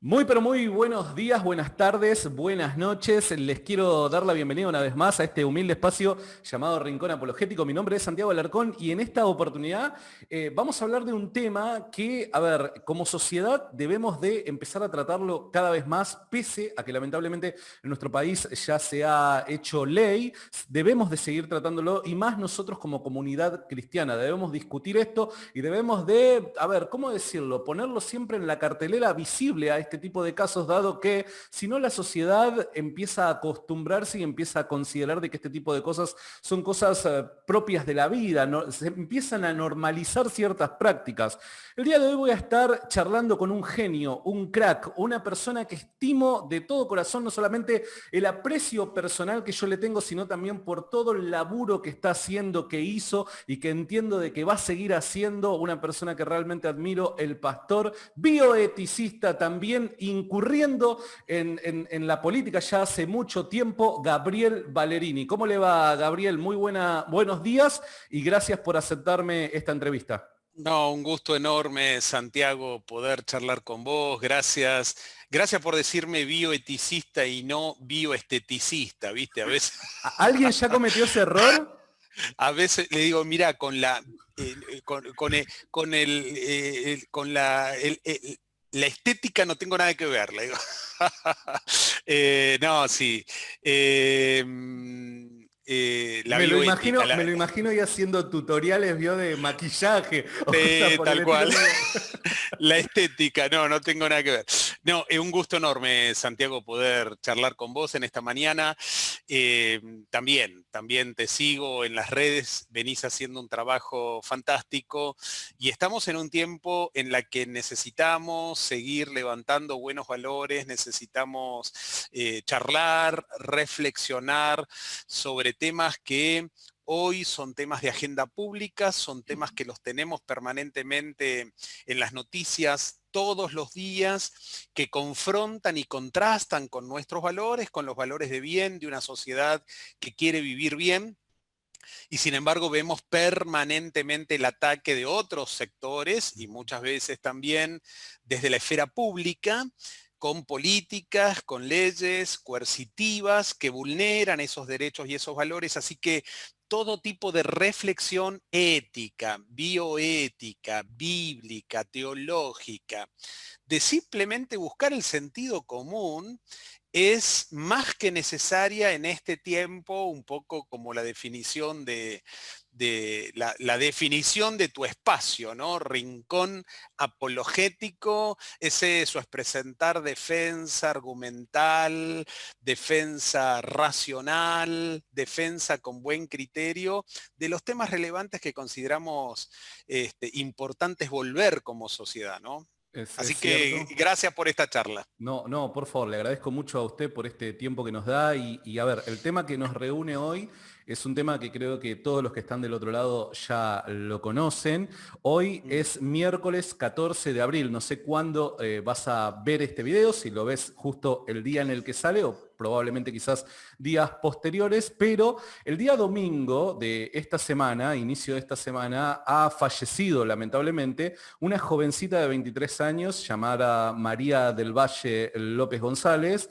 Muy pero muy buenos días, buenas tardes, buenas noches. Les quiero dar la bienvenida una vez más a este humilde espacio llamado Rincón Apologético. Mi nombre es Santiago Alarcón y en esta oportunidad vamos a hablar de un tema que, a ver, como sociedad debemos de empezar a tratarlo cada vez más, pese a que lamentablemente en nuestro país ya se ha hecho ley, debemos de seguir tratándolo y más nosotros como comunidad cristiana. Debemos discutir esto y debemos de, a ver, ¿cómo decirlo? Ponerlo siempre en la cartelera visible a este tipo de casos, dado que si no la sociedad empieza a acostumbrarse y empieza a considerar de que este tipo de cosas son cosas propias de la vida, ¿no? Se empiezan a normalizar ciertas prácticas. El día de hoy voy a estar charlando con un genio, un crack, una persona que estimo de todo corazón, no solamente el aprecio personal que yo le tengo, sino también por todo el laburo que está haciendo, que hizo y que entiendo de que va a seguir haciendo, una persona que realmente admiro, el pastor bioeticista también incurriendo en la política ya hace mucho tiempo, Gabriel Valerini. ¿Cómo le va, Gabriel? Buenos días y gracias por aceptarme esta entrevista. No, un gusto enorme, Santiago, poder charlar con vos. Gracias. Gracias por decirme bioeticista y no bioesteticista, ¿viste? ¿Alguien ya cometió ese error? A veces le digo, mira, con la estética no tengo nada que ver, le digo. No, sí. La bioética, Me lo imagino y haciendo tutoriales, vio, de maquillaje o cosas por el tal estilo. cual. La estética, no, no tengo nada que ver. No, es un gusto enorme, Santiago, poder charlar con vos en esta mañana. También te sigo en las redes, venís haciendo un trabajo fantástico y estamos en un tiempo en la que necesitamos seguir levantando buenos valores, necesitamos charlar, reflexionar sobre temas que hoy son temas de agenda pública, son temas que los tenemos permanentemente en las noticias todos los días, que confrontan y contrastan con nuestros valores, con los valores de bien de una sociedad que quiere vivir bien. Y sin embargo vemos permanentemente el ataque de otros sectores y muchas veces también desde la esfera pública, con políticas, con leyes coercitivas que vulneran esos derechos y esos valores. Así que todo tipo de reflexión ética, bioética, bíblica, teológica, de simplemente buscar el sentido común, es más que necesaria en este tiempo, un poco como la definición la definición de tu espacio, ¿no? Rincón apologético, eso es presentar defensa argumental, defensa racional, defensa con buen criterio de los temas relevantes que consideramos importantes volver como sociedad, ¿no? Es Así que cierto. gracias por esta charla. No, no, por favor, le agradezco mucho a usted por este tiempo que nos da y a ver, el tema que nos reúne hoy es un tema que creo que todos los que están del otro lado ya lo conocen. Hoy Mm. es miércoles 14 de abril, no sé cuándo vas a ver este video, si lo ves justo el día en el que sale o probablemente quizás días posteriores, pero el día domingo de esta semana, inicio de esta semana, ha fallecido lamentablemente una jovencita de 23 años llamada María del Valle López González,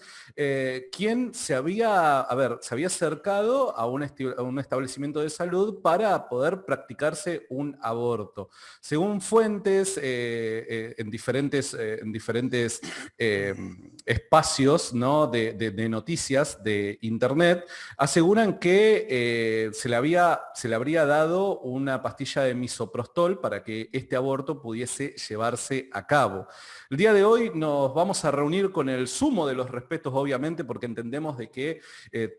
quien se había acercado a un establecimiento de salud para poder practicarse un aborto. Según fuentes en diferentes espacios, ¿no? de noticias de internet, aseguran que se le habría dado una pastilla de misoprostol para que este aborto pudiese llevarse a cabo. El día de hoy nos vamos a reunir con el sumo de los respetos, obviamente, porque entendemos de que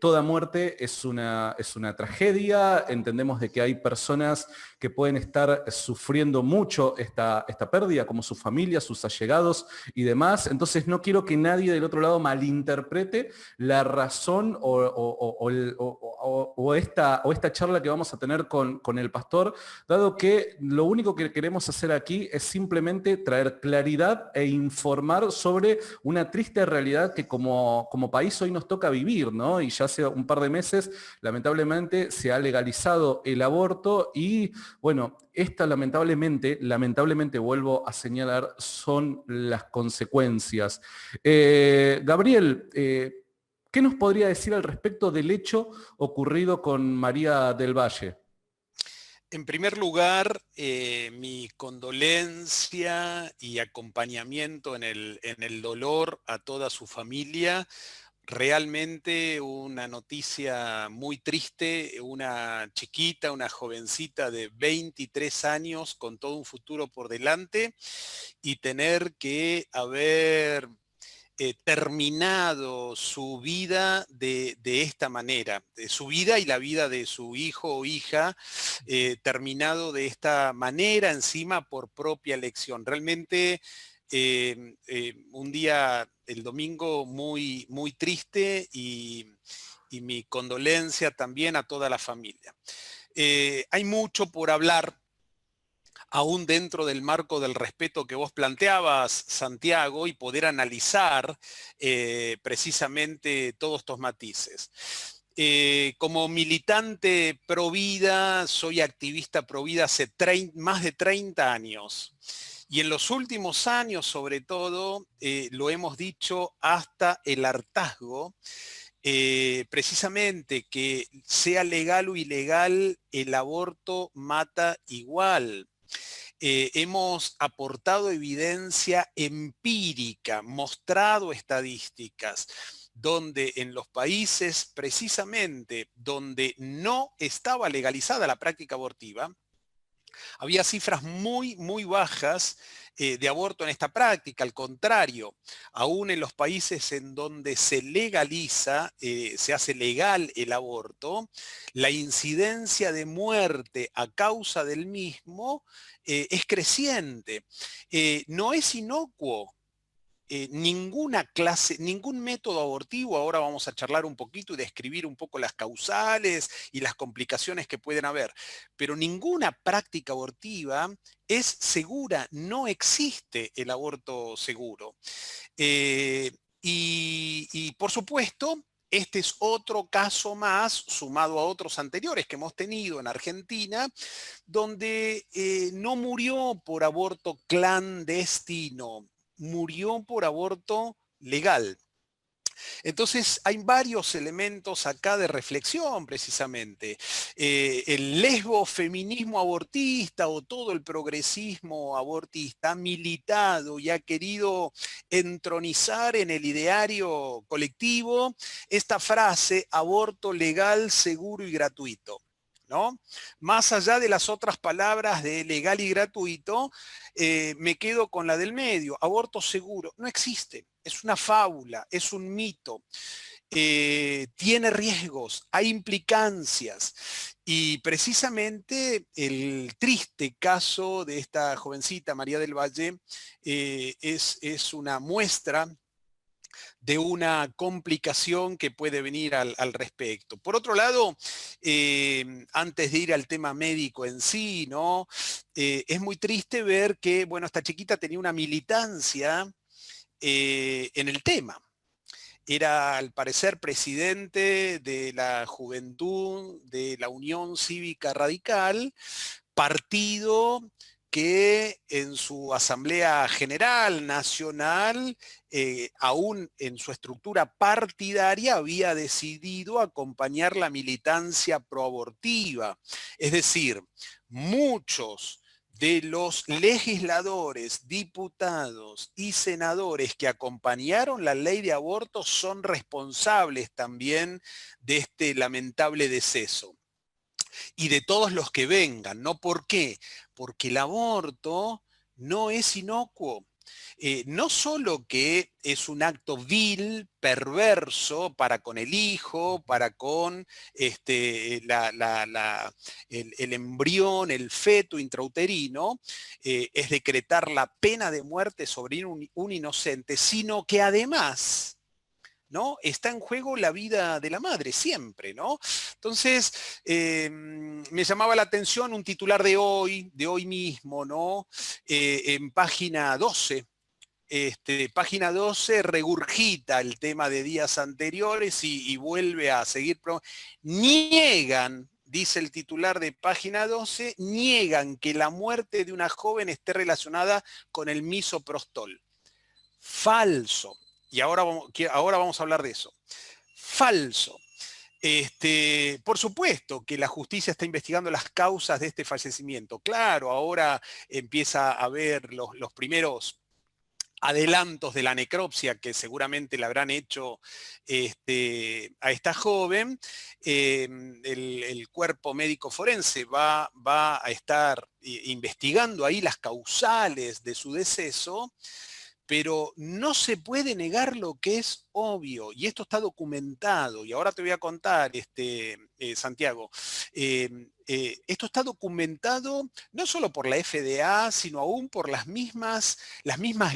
toda muerte es una tragedia, entendemos de que hay personas que pueden estar sufriendo mucho esta pérdida, como su familia, sus allegados y demás. Entonces no quiero que nadie del otro lado malinterprete la razón o esta charla que vamos a tener con el pastor, dado que lo único que queremos hacer aquí es simplemente traer claridad e informar sobre una triste realidad que como país hoy nos toca vivir, ¿no? Y ya hace un par de meses, lamentablemente, se ha legalizado el aborto y, bueno, esta lamentablemente vuelvo a señalar, son las consecuencias. Gabriel, ¿qué nos podría decir al respecto del hecho ocurrido con María del Valle? En primer lugar, mi condolencia y acompañamiento en el dolor a toda su familia. Realmente una noticia muy triste, una chiquita, una jovencita de 23 años con todo un futuro por delante y tener que haber terminado su vida de esta manera, su vida y la vida de su hijo o hija, terminado de esta manera encima por propia elección. Realmente un día, el domingo, muy, muy triste y mi condolencia también a toda la familia. Hay mucho por hablar aún dentro del marco del respeto que vos planteabas, Santiago, y poder analizar precisamente todos estos matices. Como militante pro vida, soy activista pro vida hace más de 30 años. Y en los últimos años, sobre todo, lo hemos dicho hasta el hartazgo, precisamente que sea legal o ilegal, el aborto mata igual. Hemos aportado evidencia empírica, mostrado estadísticas, donde en los países precisamente donde no estaba legalizada la práctica abortiva, había cifras muy, muy bajas de aborto en esta práctica. Al contrario, aún en los países en donde se legaliza, se hace legal el aborto, la incidencia de muerte a causa del mismo es creciente. No es inocuo. Ninguna clase, ningún método abortivo, ahora vamos a charlar un poquito y describir un poco las causales y las complicaciones que pueden haber, pero ninguna práctica abortiva es segura, no existe el aborto seguro. Y por supuesto, este es otro caso más, sumado a otros anteriores que hemos tenido en Argentina, donde no murió por aborto clandestino, murió por aborto legal. Entonces hay varios elementos acá de reflexión precisamente. El lesbofeminismo abortista o todo el progresismo abortista ha militado y ha querido entronizar en el ideario colectivo esta frase: aborto legal, seguro y gratuito, ¿no? Más allá de las otras palabras de legal y gratuito, me quedo con la del medio: aborto seguro. No existe, es una fábula, es un mito. Tiene riesgos, hay implicancias. Y precisamente el triste caso de esta jovencita, María del Valle, es una muestra de una complicación que puede venir al respecto. Por otro lado, antes de ir al tema médico en sí, ¿no? Es muy triste ver que, bueno, esta chiquita tenía una militancia en el tema. Era, al parecer, presidente de la Juventud de la Unión Cívica Radical, partido que en su Asamblea General Nacional, aún en su estructura partidaria, había decidido acompañar la militancia proabortiva. Es decir, muchos de los legisladores, diputados y senadores que acompañaron la ley de aborto son responsables también de este lamentable deceso. Y de todos los que vengan, ¿no? ¿Por qué? Porque el aborto no es inocuo. No solo que es un acto vil, perverso para con el hijo, para con el embrión, el feto intrauterino, es decretar la pena de muerte sobre un inocente, sino que además, ¿no?, está en juego la vida de la madre siempre, ¿no? Entonces, me llamaba la atención un titular de hoy mismo, ¿no? En página 12. Página 12 regurgita el tema de días anteriores y vuelve a seguir. Niegan, dice el titular de página 12, niegan que la muerte de una joven esté relacionada con el misoprostol. Falso. Y ahora vamos a hablar de eso. Falso. Por supuesto que la justicia está investigando las causas de este fallecimiento. Claro, ahora empieza a haber los primeros adelantos de la necropsia que seguramente le habrán hecho a esta joven. El cuerpo médico forense va a estar investigando ahí las causales de su deceso, pero no se puede negar lo que es obvio, y esto está documentado, y ahora te voy a contar, Santiago, esto está documentado no solo por la FDA, sino aún por las mismas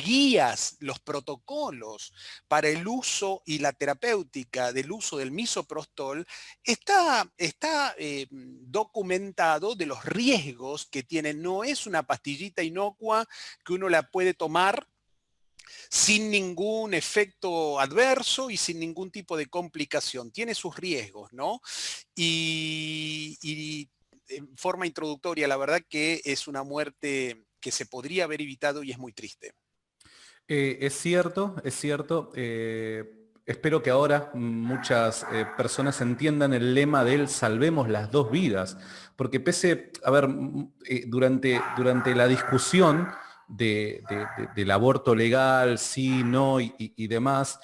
guías, los protocolos para el uso y la terapéutica del uso del misoprostol. Está documentado de los riesgos que tiene. No es una pastillita inocua que uno la puede tomar sin ningún efecto adverso y sin ningún tipo de complicación. Tiene sus riesgos, ¿no? Y en forma introductoria, la verdad que es una muerte que se podría haber evitado y es muy triste. Es cierto, es cierto. Espero que ahora muchas personas entiendan el lema del salvemos las dos vidas, porque a ver, durante la discusión del aborto legal, sí, no y demás,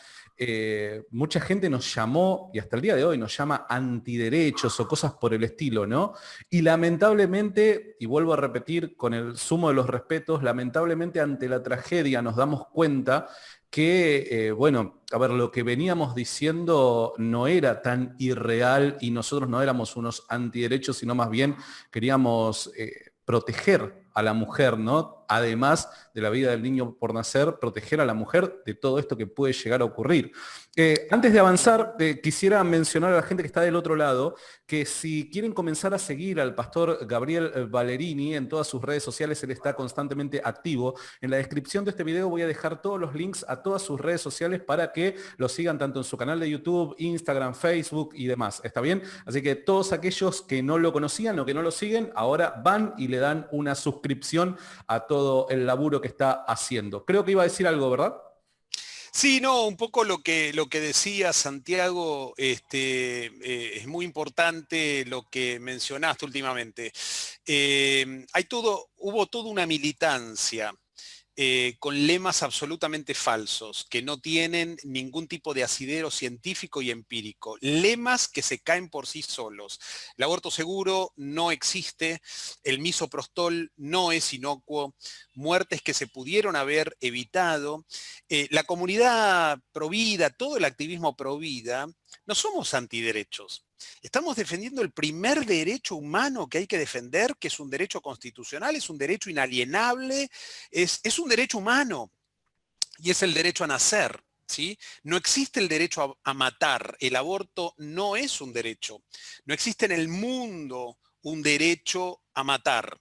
mucha gente nos llamó, y hasta el día de hoy nos llama antiderechos o cosas por el estilo, ¿no? Y lamentablemente, y vuelvo a repetir con el sumo de los respetos, lamentablemente ante la tragedia nos damos cuenta que, bueno, a ver, lo que veníamos diciendo no era tan irreal y nosotros no éramos unos antiderechos, sino más bien queríamos proteger a la mujer, ¿no? Además de la vida del niño por nacer, proteger a la mujer de todo esto que puede llegar a ocurrir. Antes de avanzar, quisiera mencionar a la gente que está del otro lado, que si quieren comenzar a seguir al pastor Gabriel Ballerini en todas sus redes sociales, él está constantemente activo. En la descripción de este video voy a dejar todos los links a todas sus redes sociales para que lo sigan tanto en su canal de YouTube, Instagram, Facebook y demás. ¿Está bien? Así que todos aquellos que no lo conocían o que no lo siguen, ahora van y le dan una suscripción a todo el laburo que está haciendo. Creo que iba a decir algo, ¿verdad? Sí, no, un poco lo que decía Santiago, es muy importante lo que mencionaste últimamente. Hubo toda una militancia con lemas absolutamente falsos, que no tienen ningún tipo de asidero científico y empírico. Lemas que se caen por sí solos. El aborto seguro no existe, el misoprostol no es inocuo, muertes que se pudieron haber evitado. La comunidad provida, todo el activismo provida, no somos antiderechos. Estamos defendiendo el primer derecho humano que hay que defender, que es un derecho constitucional, es un derecho inalienable, es un derecho humano y es el derecho a nacer. ¿Sí? No existe el derecho a matar. El aborto no es un derecho. No existe en el mundo un derecho a matar.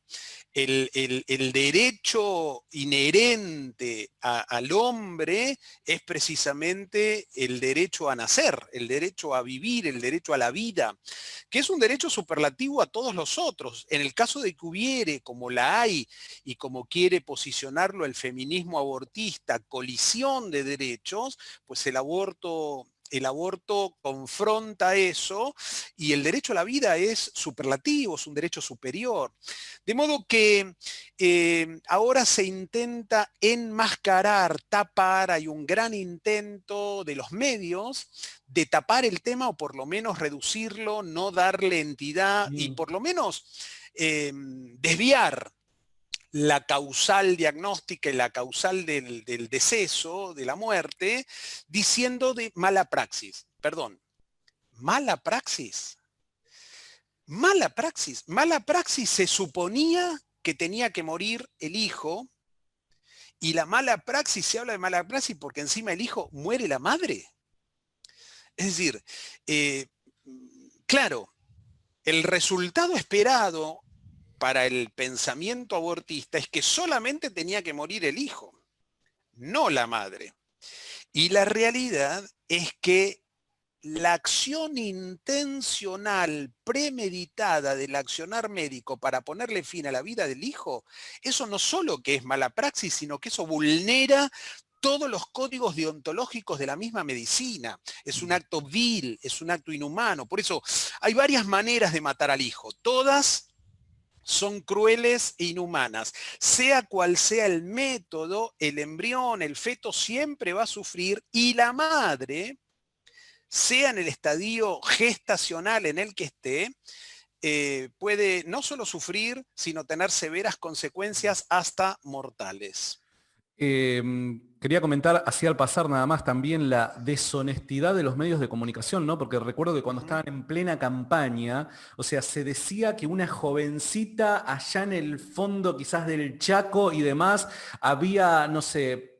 El derecho inherente al hombre es precisamente el derecho a nacer, el derecho a vivir, el derecho a la vida, que es un derecho superlativo a todos los otros. En el caso de que hubiere, como la hay y como quiere posicionarlo el feminismo abortista, colisión de derechos, pues el aborto confronta eso y el derecho a la vida es superlativo, es un derecho superior. De modo que ahora se intenta enmascarar, tapar, hay un gran intento de los medios de tapar el tema o por lo menos reducirlo, no darle entidad y por lo menos desviar la causal diagnóstica y la causal del deceso, de la muerte, diciendo de mala praxis. Perdón, mala praxis. Mala praxis. Mala praxis se suponía que tenía que morir el hijo, y la mala praxis, se habla de mala praxis porque encima el hijo muere la madre. Es decir, claro, el resultado esperado para el pensamiento abortista es que solamente tenía que morir el hijo, no la madre. Y la realidad es que la acción intencional, premeditada del accionar médico para ponerle fin a la vida del hijo, eso no solo que es mala praxis, sino que eso vulnera todos los códigos deontológicos de la misma medicina. Es un acto vil, es un acto inhumano. Por eso hay varias maneras de matar al hijo. Todas son crueles e inhumanas. Sea cual sea el método, el embrión, el feto siempre va a sufrir, y la madre, sea en el estadio gestacional en el que esté, puede no solo sufrir, sino tener severas consecuencias hasta mortales. Quería comentar así al pasar nada más también la deshonestidad de los medios de comunicación, ¿no? Porque recuerdo que cuando estaban en plena campaña, o sea, se decía que una jovencita allá en el fondo quizás del Chaco y demás había, no sé,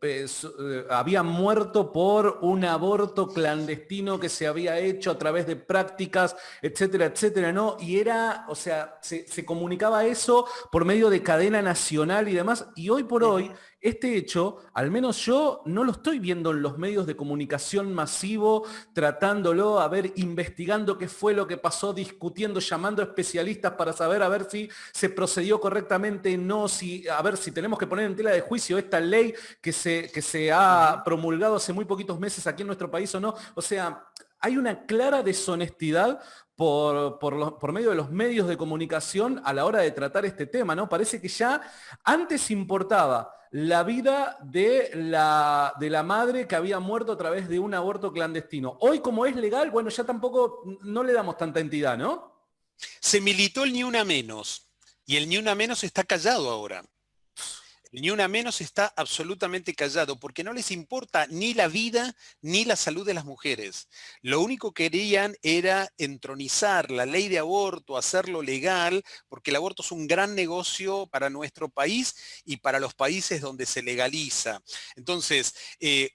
había muerto por un aborto clandestino que se había hecho a través de prácticas, etcétera, etcétera, ¿no? Y era, o sea, se comunicaba eso por medio de cadena nacional y demás, y hoy por hoy este hecho, al menos yo no lo estoy viendo en los medios de comunicación masivo, tratándolo, a ver, investigando qué fue lo que pasó, discutiendo, llamando a especialistas para saber a ver si se procedió correctamente, no, si, a ver si tenemos que poner en tela de juicio esta ley que se ha promulgado hace muy poquitos meses aquí en nuestro país o no. O sea, hay una clara deshonestidad por medio de los medios de comunicación a la hora de tratar este tema, ¿no? Parece que ya antes importaba la vida de la madre que había muerto a través de un aborto clandestino. Hoy, como es legal, bueno, ya tampoco no le damos tanta entidad, ¿no? Se militó el ni una menos, y el ni una menos está callado ahora. Ni una menos está absolutamente callado, porque no les importa ni la vida ni la salud de las mujeres. Lo único que querían era entronizar la ley de aborto, hacerlo legal, porque el aborto es un gran negocio para nuestro país y para los países donde se legaliza. Entonces,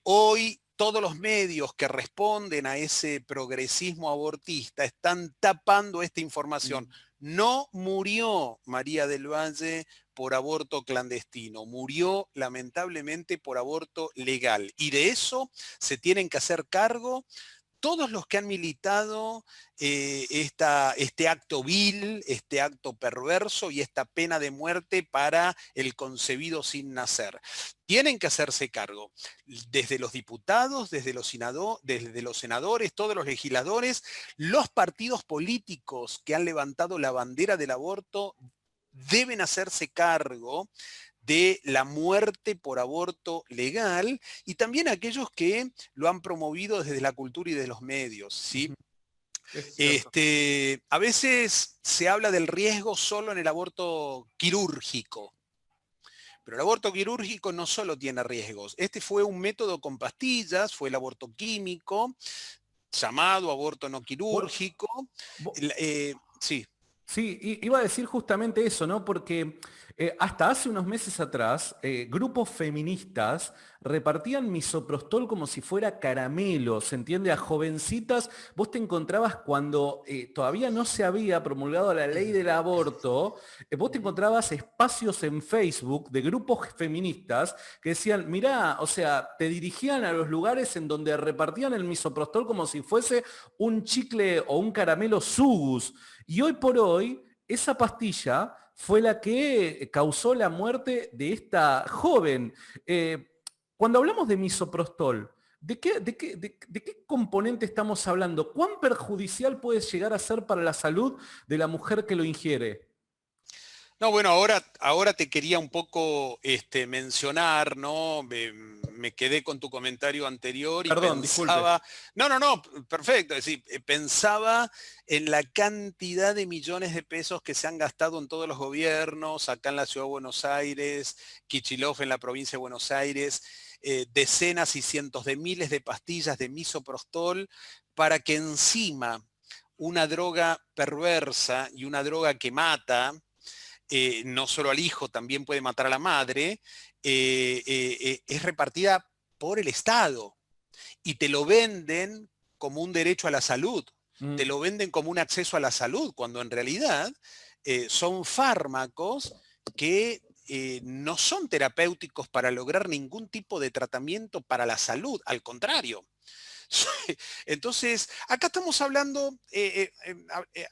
hoy todos los medios que responden a ese progresismo abortista están tapando esta información. No murió María del Valle por aborto clandestino, murió lamentablemente por aborto legal. Y de eso se tienen que hacer cargo todos los que han militado este acto vil, este acto perverso y esta pena de muerte para el concebido sin nacer. Tienen que hacerse cargo, desde los diputados, desde los senadores, todos los legisladores, los partidos políticos que han levantado la bandera del aborto deben hacerse cargo de la muerte por aborto legal, y también aquellos que lo han promovido desde la cultura y de los medios, ¿sí? A veces se habla del riesgo solo en el aborto quirúrgico, pero el aborto quirúrgico no solo tiene riesgos. Este fue un método con pastillas, fue el aborto químico, llamado aborto no quirúrgico. Sí. Sí, iba a decir justamente eso, ¿no? Porque hasta hace unos meses atrás, grupos feministas repartían misoprostol como si fuera caramelo, ¿se entiende? A jovencitas, vos te encontrabas cuando todavía no se había promulgado la ley del aborto, vos te encontrabas espacios en Facebook de grupos feministas que decían, mirá, o sea, te dirigían a los lugares en donde repartían el misoprostol como si fuese un chicle o un caramelo Sugus. Y hoy por hoy, esa pastilla fue la que causó la muerte de esta joven. Cuando hablamos de misoprostol, ¿de qué componente estamos hablando? ¿Cuán perjudicial puede llegar a ser para la salud de la mujer que lo ingiere? No, bueno, ahora te quería un poco mencionar, ¿no? me quedé con tu comentario anterior y Perdón, disculpe. pensaba, no, perfecto, es decir, pensaba en la cantidad de millones de pesos que se han gastado en todos los gobiernos, acá en la Ciudad de Buenos Aires, Kicillof en la provincia de Buenos Aires, decenas y cientos de miles de pastillas de misoprostol para que encima una droga perversa y una droga que mata, no solo al hijo, también puede matar a la madre, es repartida por el Estado y te lo venden como un derecho a la salud, te lo venden como un acceso a la salud, cuando en realidad son fármacos que no son terapéuticos para lograr ningún tipo de tratamiento para la salud, al contrario. Entonces, acá estamos hablando,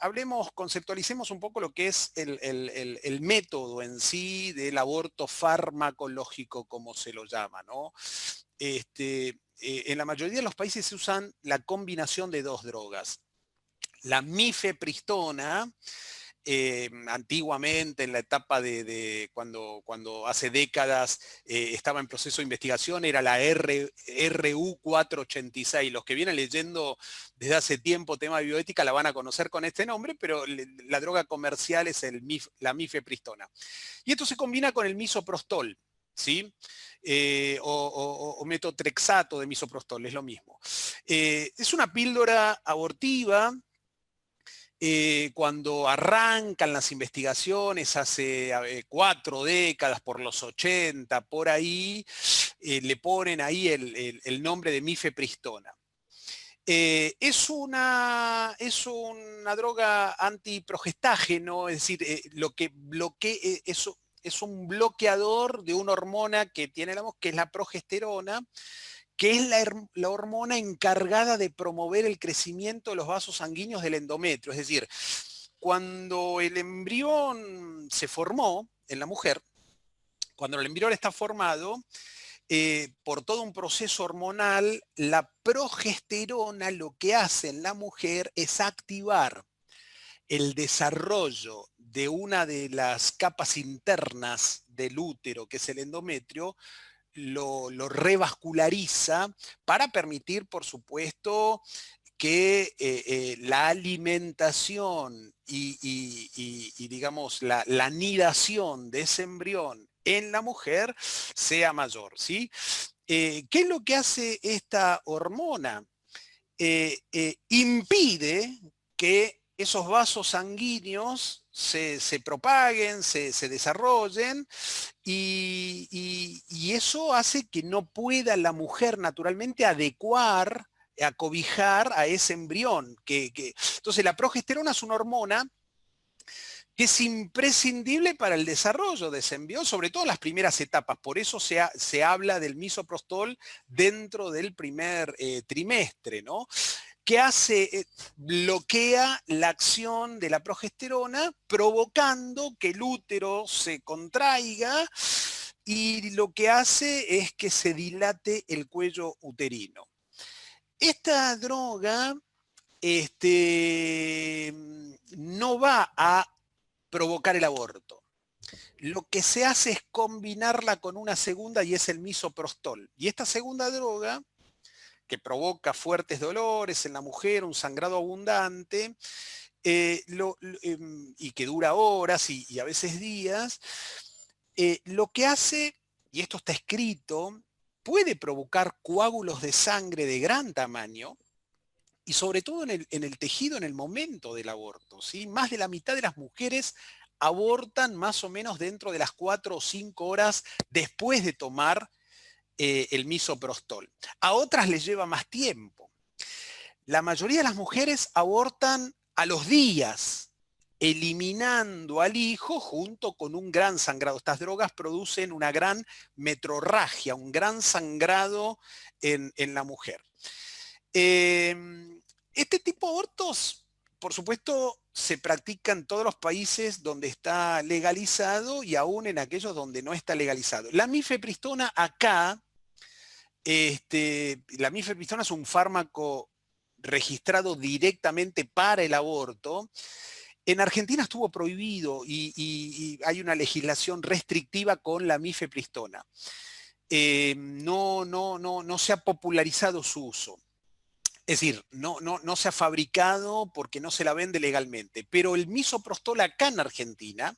hablemos, conceptualicemos un poco lo que es el método en sí del aborto farmacológico, como se lo llama, ¿no? En la mayoría de los países se usan la combinación de dos drogas. La mifepristona, antiguamente en la etapa de cuando hace décadas estaba en proceso de investigación, era la RU 486. Los que vienen leyendo desde hace tiempo tema de bioética la van a conocer con este nombre, pero la droga comercial es la mifepristona. Y esto se combina con el misoprostol, ¿sí? O metotrexato de misoprostol, es lo mismo. Es una píldora abortiva. Cuando arrancan las investigaciones hace 4 décadas, por los 80, por ahí, le ponen ahí el nombre de mifepristona. Es una droga antiprogestágeno, es decir, lo que bloquea, es un bloqueador de una hormona que tiene que es la progesterona, que es la hormona encargada de promover el crecimiento de los vasos sanguíneos del endometrio. Es decir, cuando el embrión se formó en la mujer, cuando el embrión está formado, por todo un proceso hormonal, la progesterona lo que hace en la mujer es activar el desarrollo de una de las capas internas del útero, que es el endometrio, lo revasculariza para permitir, por supuesto, que la alimentación y digamos, la nidación de ese embrión en la mujer sea mayor, ¿sí? ¿Qué es lo que hace esta hormona? Impide que esos vasos sanguíneos se propaguen, se desarrollen, y eso hace que no pueda la mujer naturalmente adecuar, acobijar a ese embrión. Entonces la progesterona es una hormona que es imprescindible para el desarrollo de ese embrión, sobre todo en las primeras etapas. Por eso se habla del misoprostol dentro del primer trimestre, ¿no? Que hace, bloquea la acción de la progesterona, provocando que el útero se contraiga, y lo que hace es que se dilate el cuello uterino. Esta droga no va a provocar el aborto. Lo que se hace es combinarla con una segunda, y es el misoprostol. Y esta segunda droga, que provoca fuertes dolores en la mujer, un sangrado abundante, y que dura horas y a veces días, lo que hace, y esto está escrito, puede provocar coágulos de sangre de gran tamaño, y sobre todo en el tejido en el momento del aborto, ¿sí? Más de la mitad de las mujeres abortan más o menos dentro de las 4 o 5 horas después de tomar el misoprostol. A otras les lleva más tiempo. La mayoría de las mujeres abortan a los días, eliminando al hijo junto con un gran sangrado. Estas drogas producen una gran metrorragia, un gran sangrado en la mujer. Este tipo de abortos, por supuesto, se practica en todos los países donde está legalizado y aún en aquellos donde no está legalizado. La mifepristona acá, la mifepristona es un fármaco registrado directamente para el aborto. En Argentina estuvo prohibido y hay una legislación restrictiva con la mifepristona. no se ha popularizado su uso. Es decir, no se ha fabricado porque no se la vende legalmente. Pero el misoprostol acá en Argentina,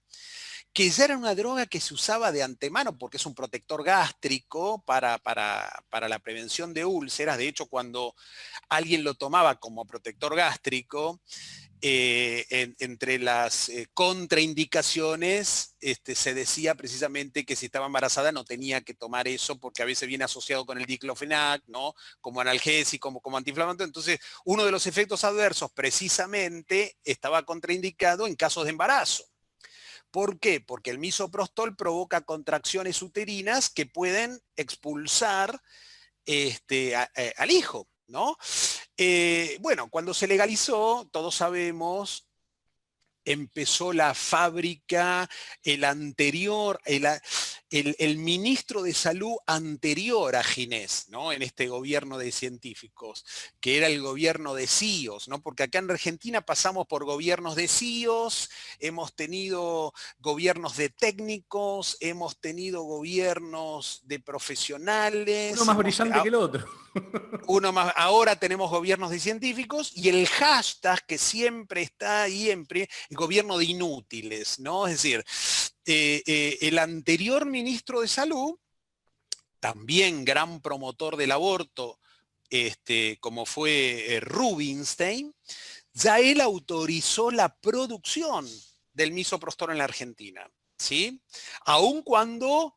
que ya era una droga que se usaba de antemano porque es un protector gástrico para la prevención de úlceras. De hecho, cuando alguien lo tomaba como protector gástrico, entre las contraindicaciones se decía precisamente que si estaba embarazada no tenía que tomar eso porque a veces viene asociado con el diclofenac, ¿no? Como analgésico, como antiinflamatorio. Entonces, uno de los efectos adversos precisamente estaba contraindicado en casos de embarazo. ¿Por qué? Porque el misoprostol provoca contracciones uterinas que pueden expulsar al hijo, ¿no? Bueno, cuando se legalizó, todos sabemos, empezó la fábrica, el ministro de Salud anterior a Ginés, ¿no? En este gobierno de científicos, que era el gobierno de CIOs, ¿no? Porque acá en Argentina pasamos por gobiernos de CIOs, hemos tenido gobiernos de técnicos, hemos tenido gobiernos de Uno profesionales, más brillante que el otro. uno más, ahora tenemos gobiernos de científicos y el hashtag que siempre está ahí el gobierno de inútiles, ¿no? Es decir, el anterior ministro de Salud, también gran promotor del aborto, como fue Rubinstein, ya él autorizó la producción del misoprostol en la Argentina, ¿sí? Aun cuando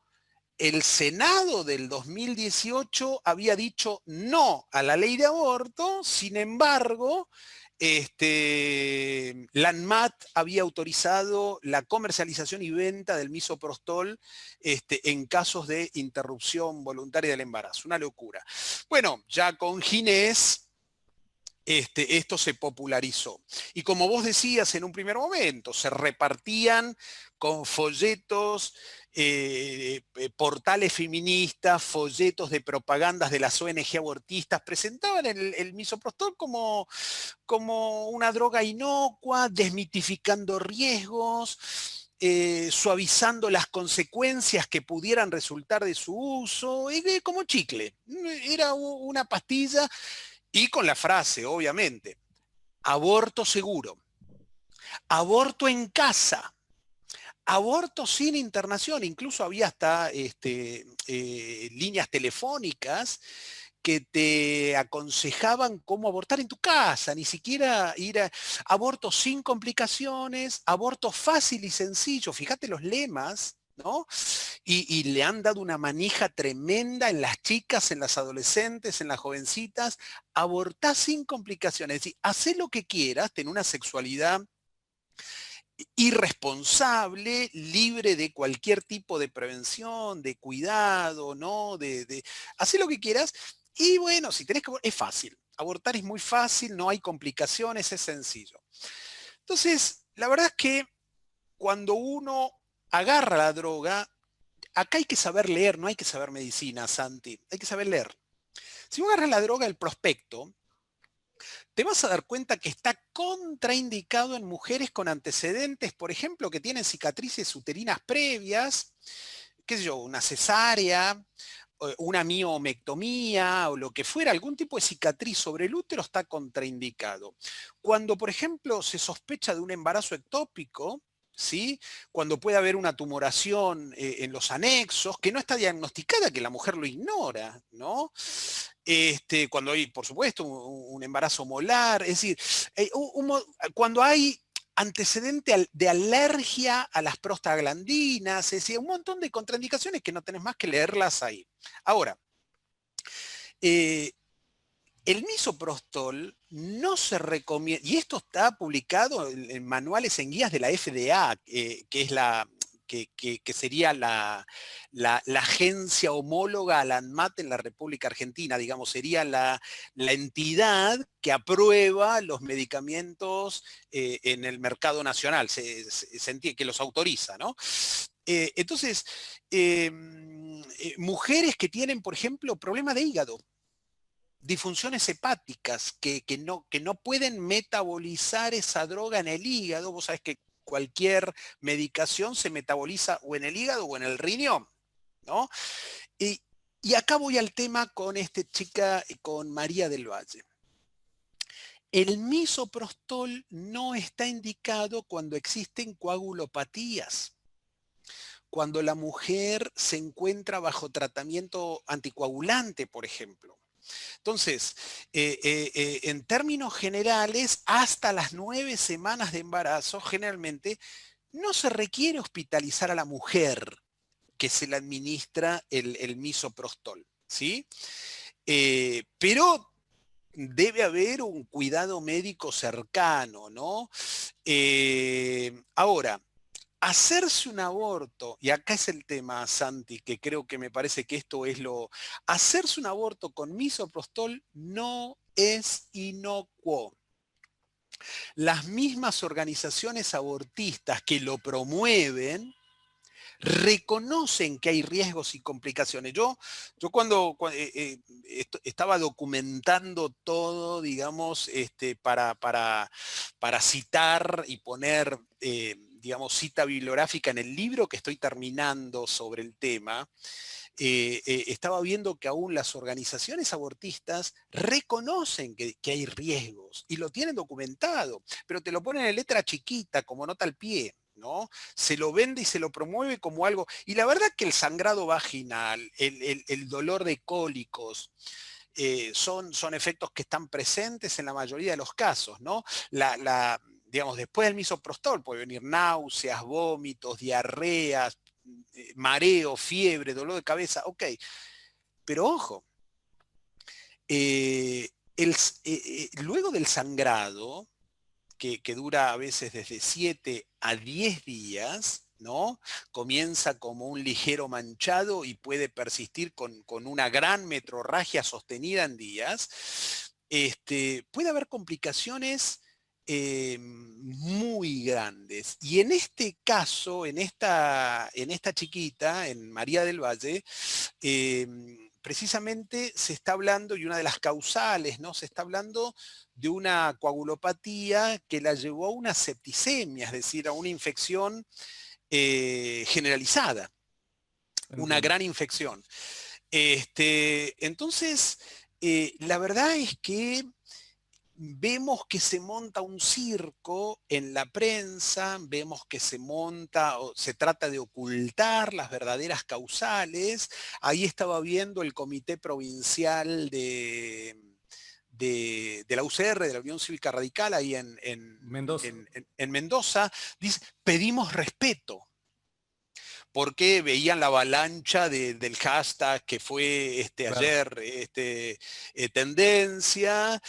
el Senado del 2018 había dicho no a la ley de aborto, sin embargo, la ANMAT había autorizado la comercialización y venta del misoprostol en casos de interrupción voluntaria del embarazo. Una locura. Bueno, ya con Ginés, esto se popularizó. Y como vos decías en un primer momento, se repartían con folletos, portales feministas, folletos de propagandas de las ONG abortistas, presentaban el misoprostol como una droga inocua, desmitificando riesgos, suavizando las consecuencias que pudieran resultar de su uso, como chicle. Era una pastilla y con la frase, obviamente, aborto seguro, aborto en casa, aborto sin internación. Incluso había hasta líneas telefónicas que te aconsejaban cómo abortar en tu casa, ni siquiera ir a aborto sin complicaciones, aborto fácil y sencillo. Fíjate los lemas, ¿no? Y le han dado una manija tremenda en las chicas, en las adolescentes, en las jovencitas. Abortá sin complicaciones. Es decir, hacé lo que quieras, ten una sexualidad irresponsable, libre de cualquier tipo de prevención, de cuidado, ¿no? Hacé lo que quieras. Y bueno, si tenés que, es fácil. Abortar es muy fácil, no hay complicaciones, es sencillo. Entonces, la verdad es que cuando uno agarra la droga, acá hay que saber leer, no hay que saber medicina, Santi, hay que saber leer. Si vos agarras la droga, el prospecto, te vas a dar cuenta que está contraindicado en mujeres con antecedentes, por ejemplo, que tienen cicatrices uterinas previas, qué sé yo, una cesárea, una miomectomía o lo que fuera, algún tipo de cicatriz sobre el útero está contraindicado. Cuando, por ejemplo, se sospecha de un embarazo ectópico, ¿sí? Cuando puede haber una tumoración en los anexos, que no está diagnosticada, que la mujer lo ignora, ¿no? Cuando hay, por supuesto, un embarazo molar, es decir, cuando hay antecedente de alergia a las prostaglandinas, es decir, un montón de contraindicaciones que no tenés más que leerlas ahí. Ahora, el misoprostol no se recomienda, y esto está publicado en manuales, en guías de la FDA, que es que sería la agencia homóloga a la ANMAT en la República Argentina, digamos, sería la entidad que aprueba los medicamentos en el mercado nacional, se entiende que los autoriza, ¿no? Entonces, mujeres que tienen, por ejemplo, problemas de hígado, disfunciones hepáticas que no pueden metabolizar esa droga en el hígado. Vos sabés que cualquier medicación se metaboliza o en el hígado o en el riñón, ¿no? Y Y acá voy al tema con esta chica, con María del Valle. El misoprostol no está indicado cuando existen coagulopatías, cuando la mujer se encuentra bajo tratamiento anticoagulante, por ejemplo. Entonces, en términos generales, hasta las 9 semanas de embarazo, generalmente no se requiere hospitalizar a la mujer que se le administra el misoprostol, ¿sí? Pero debe haber un cuidado médico cercano, ¿no? Ahora, hacerse un aborto, y acá es el tema, Santi, que creo que me parece que esto es hacerse un aborto con misoprostol no es inocuo. Las mismas organizaciones abortistas que lo promueven reconocen que hay riesgos y complicaciones. Yo cuando estaba documentando todo, digamos, para citar y poner, digamos, cita bibliográfica en el libro que estoy terminando sobre el tema, estaba viendo que aún las organizaciones abortistas reconocen que hay riesgos y lo tienen documentado, pero te lo ponen en letra chiquita como nota al pie. ¿No? Se lo vende y se lo promueve como algo. Y la verdad que el sangrado vaginal, el dolor de cólicos, son efectos que están presentes en la mayoría de los casos, ¿no? Digamos, después del misoprostol puede venir náuseas, vómitos, diarreas, mareo, fiebre, dolor de cabeza, ok. Pero ojo, eh, luego del sangrado, que dura a veces desde 7 a 10 días, ¿no? Comienza como un ligero manchado y puede persistir con una gran metrorragia sostenida en días. Puede haber complicaciones muy grandes. Y en este caso, en esta chiquita, en María del Valle, precisamente se está hablando, y una de las causales, ¿no? Se está hablando de una coagulopatía que la llevó a una septicemia, es decir, a una infección generalizada, una Entiendo. gran infección. Entonces, la verdad es que vemos que se monta un circo en la prensa, vemos que se monta o se trata de ocultar las verdaderas causales. Ahí estaba viendo el Comité Provincial de la UCR, de la Unión Cívica Radical, ahí Mendoza. en Mendoza, dice, pedimos respeto porque veían la avalancha del hashtag que fue Claro. ayer tendencia,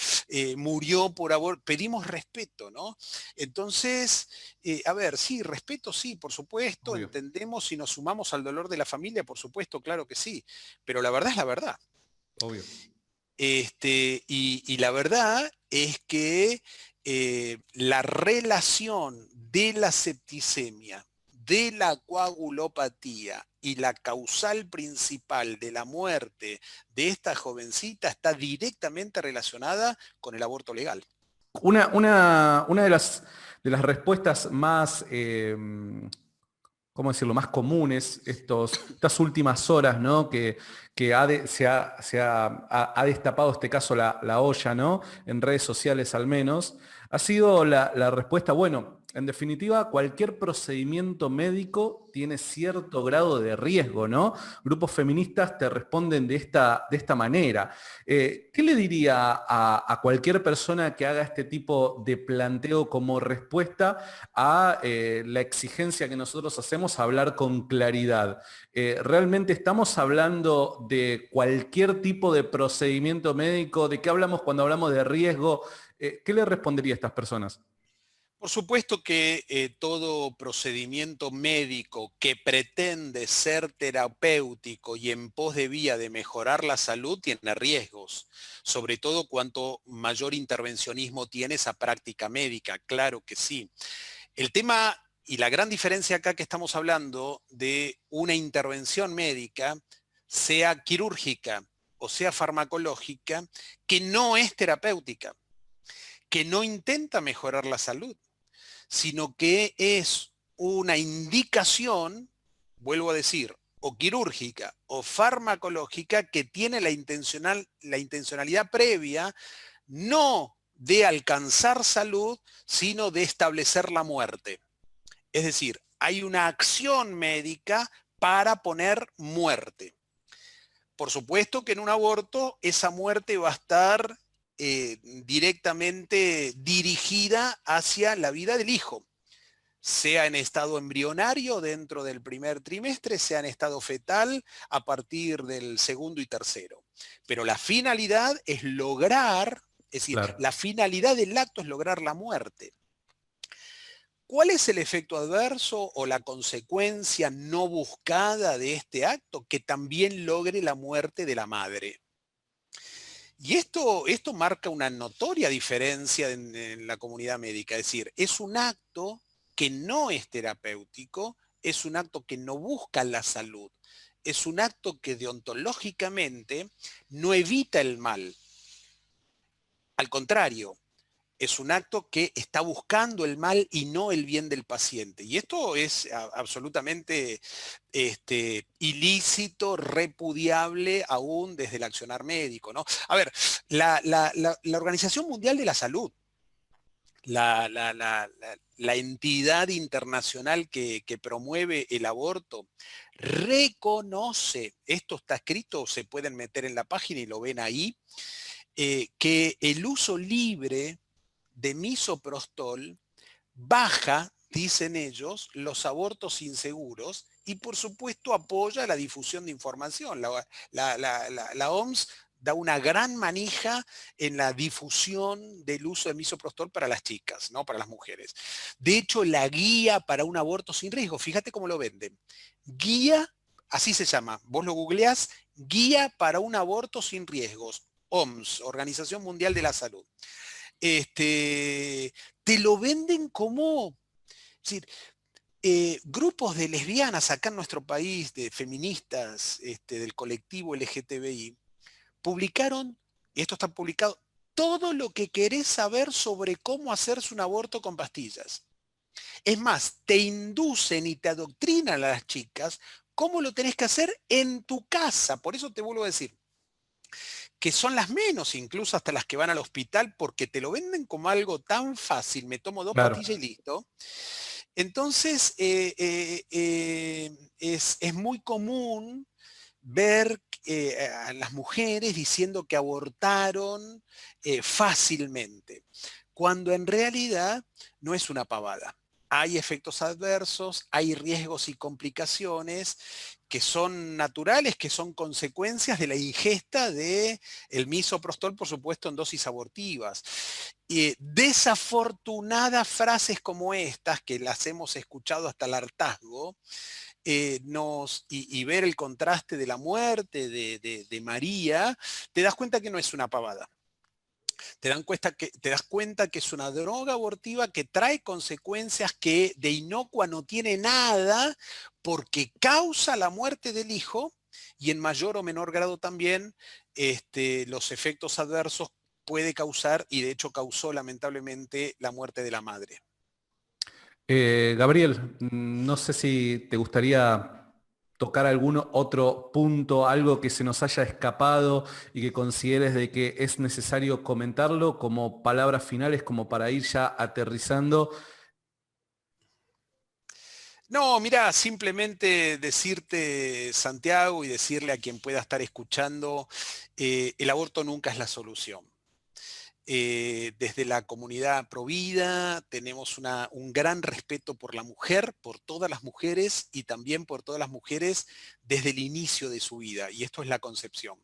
murió por aborto, pedimos respeto, ¿no? Entonces, a ver, sí, respeto sí, por supuesto, Obvio. entendemos y nos sumamos al dolor de la familia, por supuesto, claro que sí, pero la verdad es la verdad. Obvio. Y la verdad es que la relación de la septicemia, de la coagulopatía y la causal principal de la muerte de esta jovencita está directamente relacionada con el aborto legal. Una de las respuestas más, ¿cómo decirlo?, más comunes estas últimas horas, ¿no? Que ha destapado este caso la olla, ¿no? En redes sociales al menos, ha sido la respuesta, bueno, en definitiva, cualquier procedimiento médico tiene cierto grado de riesgo, ¿no? Grupos feministas te responden de esta manera. ¿Qué le diría a cualquier persona que haga este tipo de planteo como respuesta a la exigencia que nosotros hacemos a hablar con claridad? ¿Realmente estamos hablando de cualquier tipo de procedimiento médico? ¿De qué hablamos cuando hablamos de riesgo? ¿Qué le respondería a estas personas? Por supuesto que todo procedimiento médico que pretende ser terapéutico y en pos de vía de mejorar la salud tiene riesgos, sobre todo cuanto mayor intervencionismo tiene esa práctica médica, claro que sí. El tema y la gran diferencia acá que estamos hablando de una intervención médica, sea quirúrgica o sea farmacológica, que no es terapéutica, que no intenta mejorar la salud, sino que es una indicación, vuelvo a decir, o quirúrgica o farmacológica que tiene la intencionalidad previa no de alcanzar salud, sino de establecer la muerte. Es decir, hay una acción médica para poner muerte. Por supuesto que en un aborto esa muerte va a estar directamente dirigida hacia la vida del hijo, sea en estado embrionario dentro del primer trimestre, sea en estado fetal a partir del segundo y tercero. Pero la finalidad es lograr, es decir, Claro. la finalidad del acto es lograr la muerte. ¿Cuál es el efecto adverso o la consecuencia no buscada de este acto? Que también logre la muerte de la madre. Y esto marca una notoria diferencia en la comunidad médica. Es decir, es un acto que no es terapéutico, es un acto que no busca la salud, es un acto que deontológicamente no evita el mal. Al contrario, es un acto que está buscando el mal y no el bien del paciente. Y esto es absolutamente ilícito, repudiable aún desde el accionar médico, ¿no? A ver, la Organización Mundial de la Salud, la entidad internacional que promueve el aborto, reconoce, esto está escrito, se pueden meter en la página y lo ven ahí, que el uso libre de misoprostol baja, dicen ellos, los abortos inseguros y por supuesto apoya la difusión de información. La OMS da una gran manija en la difusión del uso de misoprostol para las chicas, ¿no? Para las mujeres. De hecho, la guía para un aborto sin riesgo, fíjate cómo lo venden. Guía, así se llama, vos lo googleás, guía para un aborto sin riesgos. OMS, Organización Mundial de la Salud. Te lo venden como, es decir, grupos de lesbianas acá en nuestro país, de feministas, del colectivo LGTBI, publicaron, y esto está publicado, todo lo que querés saber sobre cómo hacerse un aborto con pastillas. Es más, te inducen y te adoctrinan a las chicas cómo lo tenés que hacer en tu casa. Por eso te vuelvo a decir, que son las menos, incluso hasta las que van al hospital, porque te lo venden como algo tan fácil, me tomo 2 Claro. pastillas y listo. Entonces, es muy común ver a las mujeres diciendo que abortaron fácilmente, cuando en realidad no es una pavada. Hay efectos adversos, hay riesgos y complicaciones que son naturales, que son consecuencias de la ingesta del misoprostol, por supuesto, en dosis abortivas. Desafortunadas frases como estas, que las hemos escuchado hasta el hartazgo, y ver el contraste de la muerte de María, te das cuenta que no es una pavada. Te das cuenta que es una droga abortiva que trae consecuencias que de inocua no tiene nada porque causa la muerte del hijo y en mayor o menor grado también los efectos adversos puede causar y de hecho causó lamentablemente la muerte de la madre. Gabriel, no sé si te gustaría tocar algún otro punto, algo que se nos haya escapado y que consideres de que es necesario comentarlo como palabras finales, como para ir ya aterrizando. No, mira, simplemente decirte, Santiago, y decirle a quien pueda estar escuchando, el aborto nunca es la solución. Desde la comunidad provida tenemos un gran respeto por la mujer, por todas las mujeres y también por todas las mujeres desde el inicio de su vida, y esto es la concepción.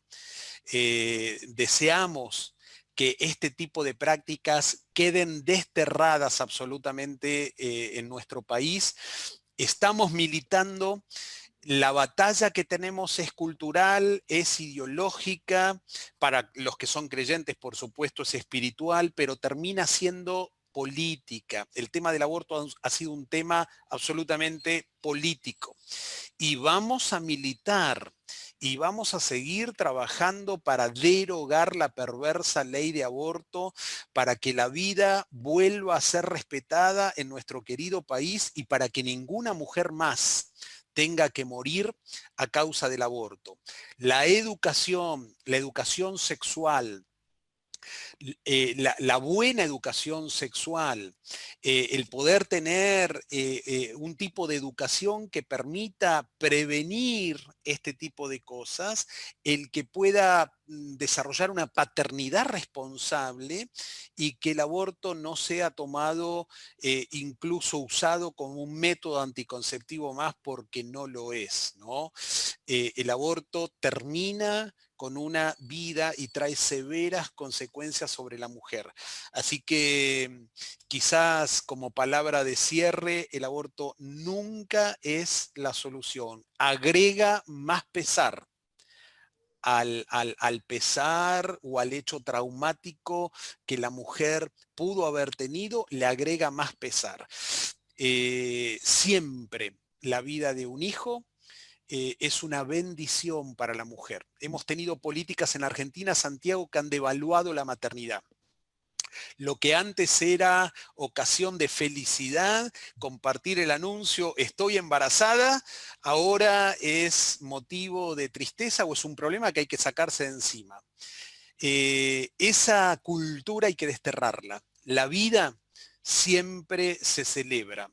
Deseamos que este tipo de prácticas queden desterradas absolutamente en nuestro país. Estamos militando. La batalla que tenemos es cultural, es ideológica, para los que son creyentes, por supuesto, es espiritual, pero termina siendo política. El tema del aborto ha sido un tema absolutamente político. Y vamos a militar y vamos a seguir trabajando para derogar la perversa ley de aborto, para que la vida vuelva a ser respetada en nuestro querido país y para que ninguna mujer más tenga que morir a causa del aborto. La educación sexual, la buena educación sexual, el poder tener un tipo de educación que permita prevenir este tipo de cosas, el que pueda desarrollar una paternidad responsable y que el aborto no sea tomado, incluso usado como un método anticonceptivo más porque no lo es, ¿no? El aborto termina con una vida y trae severas consecuencias sobre la mujer. Así que quizás como palabra de cierre, el aborto nunca es la solución. Agrega más pesar al pesar o al hecho traumático que la mujer pudo haber tenido, le agrega más pesar. Siempre la vida de un hijo es una bendición para la mujer. Hemos tenido políticas en Argentina, Santiago, que han devaluado la maternidad. Lo que antes era ocasión de felicidad, compartir el anuncio, estoy embarazada, ahora es motivo de tristeza o es un problema que hay que sacarse de encima. Esa cultura hay que desterrarla. La vida siempre se celebra.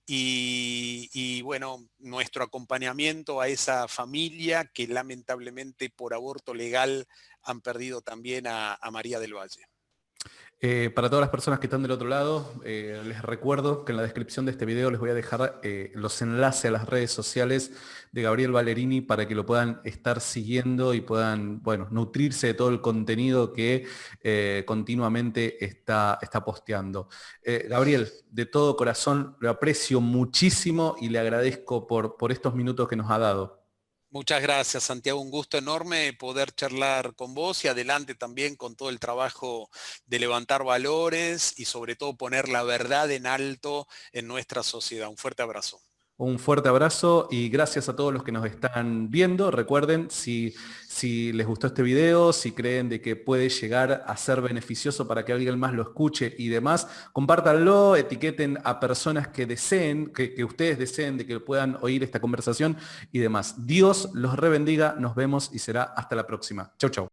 Y bueno, nuestro acompañamiento a esa familia que lamentablemente por aborto legal han perdido también a María del Valle. Para todas las personas que están del otro lado, les recuerdo que en la descripción de este video les voy a dejar los enlaces a las redes sociales de Gabriel Ballerini para que lo puedan estar siguiendo y puedan, bueno, nutrirse de todo el contenido que continuamente está posteando. Gabriel, de todo corazón, lo aprecio muchísimo y le agradezco por estos minutos que nos ha dado. Muchas gracias, Santiago. Un gusto enorme poder charlar con vos y adelante también con todo el trabajo de levantar valores y sobre todo poner la verdad en alto en nuestra sociedad. Un fuerte abrazo. Un fuerte abrazo y gracias a todos los que nos están viendo. Recuerden, si les gustó este video, si creen de que puede llegar a ser beneficioso para que alguien más lo escuche y demás, compártanlo, etiqueten a personas que deseen, que ustedes deseen de que puedan oír esta conversación y demás. Dios los rebendiga, nos vemos y será hasta la próxima. Chau, chau.